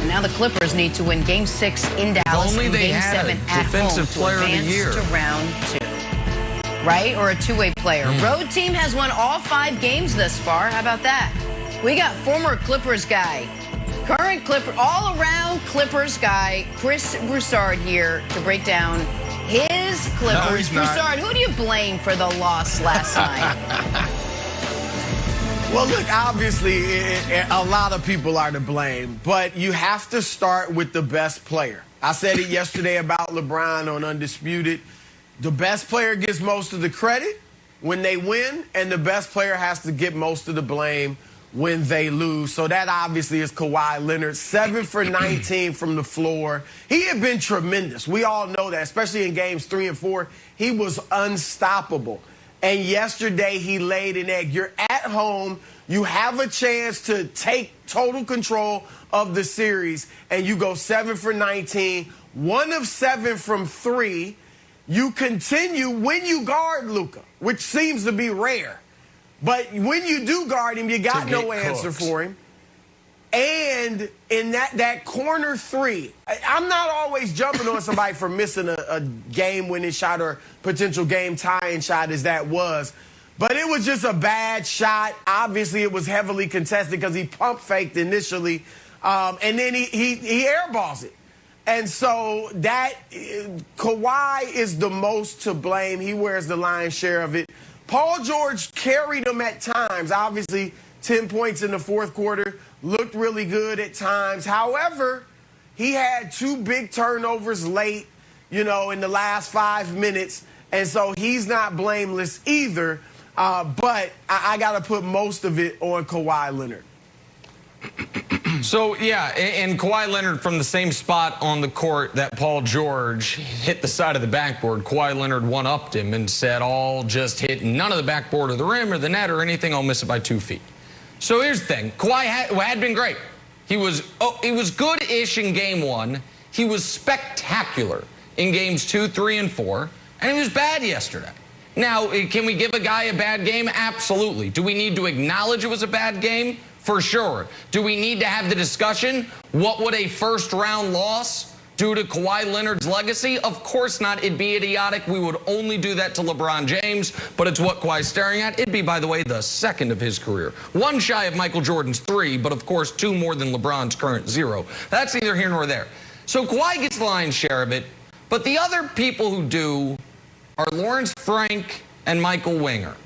And now the Clippers need to win Game 6 in Dallas and Game 7 at home to advance to round 2. Right? Or a two-way player. Road team has won all 5 games thus far. How about that? We got former Clippers guy, current Clipper, all-around Clippers guy, Chris Broussard here to break down his Clippers. No, Broussard, who do you blame for the loss last night? Well, look, obviously, a lot of people are to blame, but you have to start with the best player. I said it yesterday about LeBron on Undisputed. The best player gets most of the credit when they win, and the best player has to get most of the blame when they lose. So that obviously is Kawhi Leonard. 7 for 19 from the floor. He had been tremendous. We all know that, especially in games 3 and 4. He was unstoppable. And yesterday he laid an egg. You're at home. You have a chance to take total control of the series, and you go 7 for 19, 1 of 7 from 3. You continue when you guard Luka, which seems to be rare. But when you do guard him, you got no answer for him. And in that corner 3, I'm not always jumping on somebody for missing a game-winning shot or potential game-tying shot as that was. But it was just a bad shot. Obviously, it was heavily contested because he pump-faked initially. And then he airballs it. And so that Kawhi is the most to blame. He wears the lion's share of it. Paul George carried him at times. Obviously, 10 points in the fourth quarter. Looked really good at times. However, he had 2 big turnovers late, in the last 5 minutes. And so he's not blameless either. But I got to put most of it on Kawhi Leonard. So, yeah, and Kawhi Leonard from the same spot on the court that Paul George hit the side of the backboard. Kawhi Leonard one-upped him and said, I'll just hit none of the backboard or the rim or the net or anything. I'll miss it by 2 feet. So here's the thing. Kawhi had been great. He was good-ish in Game 1. He was spectacular in Games 2, 3, and 4. And he was bad yesterday. Now, can we give a guy a bad game? Absolutely. Do we need to acknowledge it was a bad game? For sure. Do we need to have the discussion? What would a first-round loss do to Kawhi Leonard's legacy? Of course not. It'd be idiotic. We would only do that to LeBron James, but it's what Kawhi's staring at. It'd be, by the way, the 2nd of his career. 1 shy of Michael Jordan's 3, but of course 2 more than LeBron's current 0. That's neither here nor there. So Kawhi gets the lion's share of it, but the other people who do are Lawrence Frank and Michael Winger.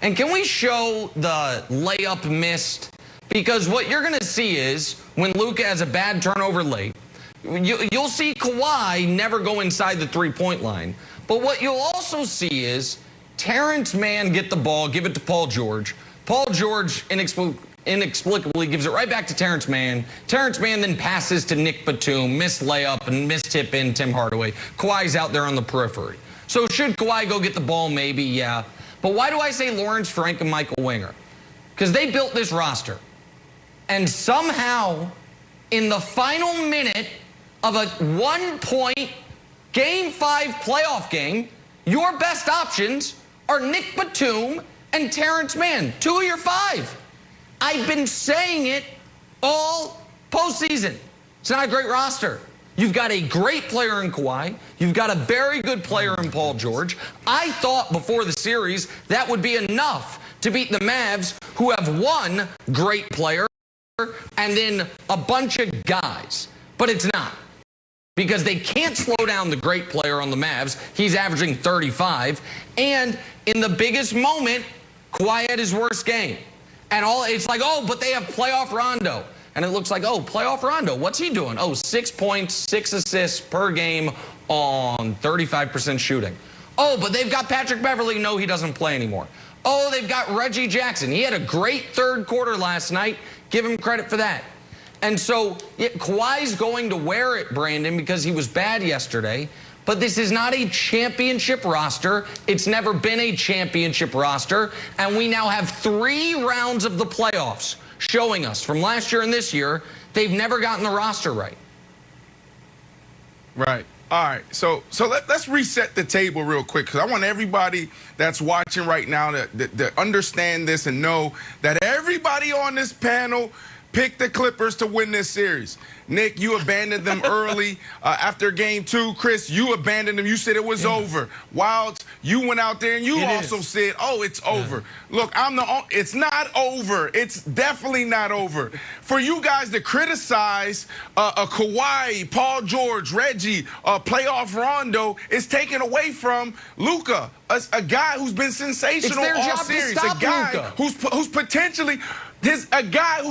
And can we show the layup missed? Because what you're going to see is when Luka has a bad turnover late, you'll see Kawhi never go inside the three-point line. But what you'll also see is Terrence Mann get the ball, give it to Paul George. Paul George inexplicably gives it right back to Terrence Mann. Terrence Mann then passes to Nick Batum, missed layup and missed tip in Tim Hardaway. Kawhi's out there on the periphery. So should Kawhi go get the ball? Maybe, yeah. But why do I say Lawrence Frank and Michael Winger? Because they built this roster. And somehow, in the final minute of a 1-point Game 5 playoff game, your best options are Nick Batum and Terrence Mann, 2 of your 5. I've been saying it all postseason. It's not a great roster. You've got a great player in Kawhi. You've got a very good player in Paul George. I thought before the series that would be enough to beat the Mavs, who have one great player and then a bunch of guys. But it's not. Because they can't slow down the great player on the Mavs. He's averaging 35. And in the biggest moment, Kawhi had his worst game. And it's like, oh, but they have playoff Rondo. And it looks like, oh, playoff Rondo, what's he doing? Oh, 6 points, 6 assists per game on 35% shooting. Oh, but they've got Patrick Beverly. No, he doesn't play anymore. Oh, they've got Reggie Jackson. He had a great third quarter last night. Give him credit for that. And so Kawhi's going to wear it, Brandon, because he was bad yesterday. But this is not a championship roster. It's never been a championship roster. And we now have 3 rounds of the playoffs showing us from last year and this year, they've never gotten the roster right. Right. All right. So let's reset the table real quick, because I want everybody that's watching right now to understand this and know that everybody on this panel picked the Clippers to win this series. Nick, you abandoned them early after game 2. Chris, you abandoned them. You said it was over. Wilds, you went out there and you also said, oh, it's over. Look, it's not over. It's definitely not over. For you guys to criticize a Kawhi, Paul George, Reggie, playoff Rondo is taken away from Luka, a guy who's been sensational all series, a guy who's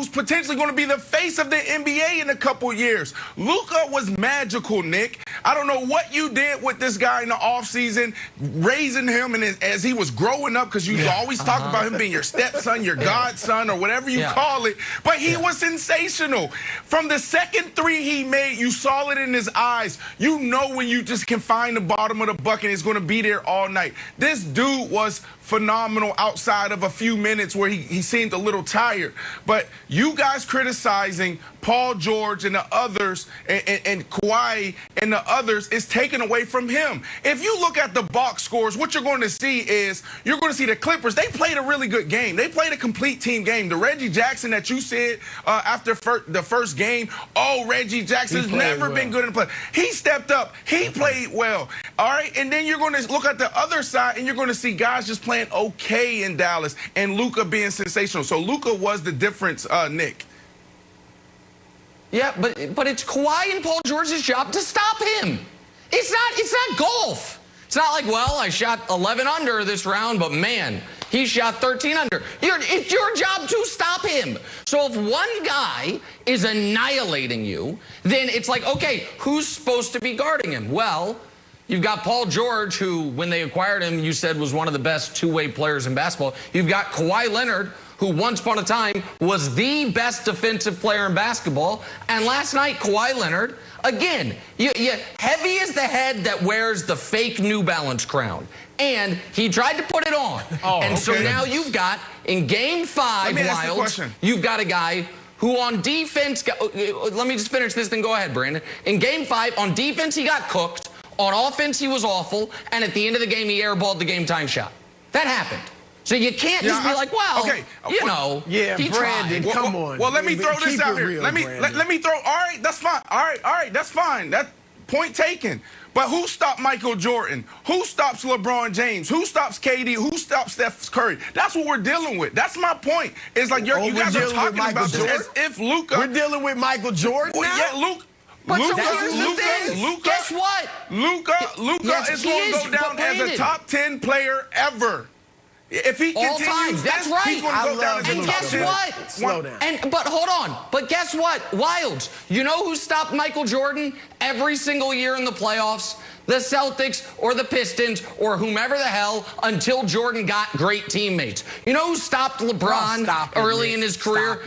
potentially going to be the face of the NBA in a couple years. Luka was magical, Nick. I don't know what you did with this guy in the offseason, raising him and as he was growing up, because you always talk about him being your stepson, your godson, or whatever you call it. But he was sensational. From the second 3 he made, you saw it in his eyes. You know when you just can find the bottom of the bucket, it's going to be there all night. This dude was phenomenal outside of a few minutes where he seemed a little tired. But you guys criticizing Paul George and the others and Kawhi and the others is taken away from him. If you look at the box scores, what you're going to see is you're going to see the Clippers. They played a really good game. They played a complete team game. The Reggie Jackson that you said after the first game, oh, Reggie Jackson's never been good in the play. He stepped up. He played well. All right, and then you're going to look at the other side and you're going to see guys just playing okay in Dallas and Luka being sensational. So Luka was the difference, Nick. Yeah, but it's Kawhi and Paul George's job to stop him. It's not golf. It's not like, well, I shot 11 under this round, but man, he shot 13 under. It's your job to stop him. So if one guy is annihilating you, then it's like, okay, who's supposed to be guarding him? Well, you've got Paul George, who, when they acquired him, you said was one of the best two-way players in basketball. You've got Kawhi Leonard, who once upon a time was the best defensive player in basketball. And last night, Kawhi Leonard, again, heavy is the head that wears the fake New Balance crown. And he tried to put it on. So now you've got, in Game 5, Wilds, you've got a guy who on defense, let me just finish this, then go ahead, Brandon. In Game 5, on defense, he got cooked. On offense, he was awful. And at the end of the game, he airballed the game-time shot. That happened. So you can't just be like, well, you know, he Brandon, tried. come on. Well, let me throw this out here. Let me throw. All right, that's fine. All right, that's fine. That point taken. But who stopped Michael Jordan? Who stops LeBron James? Who stops KD? Who stops Steph Curry? That's what we're dealing with. That's my point. It's like you guys are talking about this as if Luka. We're dealing with Michael Jordan now? Yeah, Luka. But guess what? Luka is going to go down as a top 10 player ever. If he continues that's right. he's going to go down as a top 10. And guess what? Slow down. But hold on. But guess what? Wilds, you know who stopped Michael Jordan every single year in the playoffs? The Celtics or the Pistons or whomever the hell until Jordan got great teammates. You know who stopped LeBron early in his career?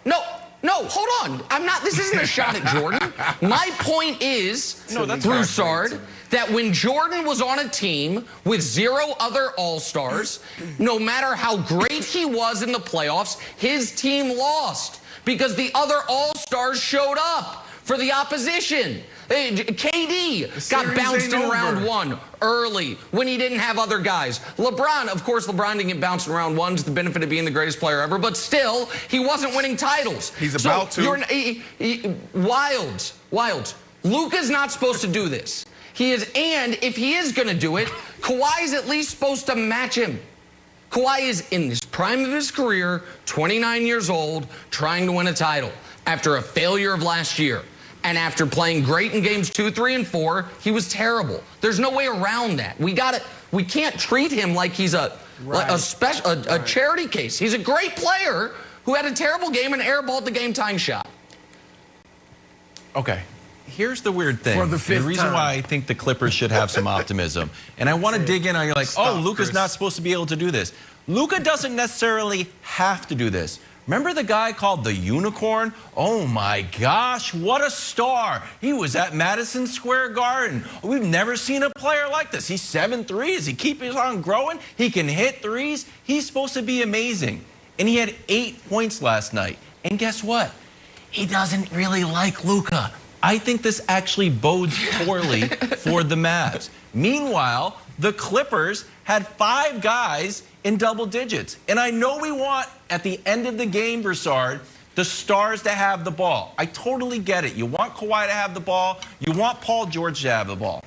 No, hold on. This isn't a shot at Jordan. My point is, Broussard, that when Jordan was on a team with 0 other All-Stars, no matter how great he was in the playoffs, his team lost because the other All-Stars showed up for the opposition. KD got bounced in round 1 early when he didn't have other guys. LeBron, of course, didn't get bounced in round 1. It's the benefit of being the greatest player ever, but still, he wasn't winning titles. He's about to. Wilds. Luka's not supposed to do this. And if he is going to do it, Kawhi's at least supposed to match him. Kawhi is in this prime of his career, 29 years old, trying to win a title after a failure of last year. And after playing great in games 2, 3, and 4, he was terrible. There's no way around that. We can't treat him like he's a charity case. He's a great player who had a terrible game and airballed the game-tying shot. Okay. Here's the weird thing. The reason why I think the Clippers should have some optimism. And I want to dig in on, you're like, Luka's not supposed to be able to do this. Luka doesn't necessarily have to do this. Remember the guy called the Unicorn? Oh my gosh, what a star. He was at Madison Square Garden. We've never seen a player like this. He's 7'3". Does he keep on growing? He can hit threes. He's supposed to be amazing. And he had 8 points last night. And guess what? He doesn't really like Luka. I think this actually bodes poorly for the Mavs. Meanwhile, the Clippers had 5 guys in double digits. And I know we want, at the end of the game, Broussard, the stars to have the ball. I totally get it. You want Kawhi to have the ball. You want Paul George to have the ball.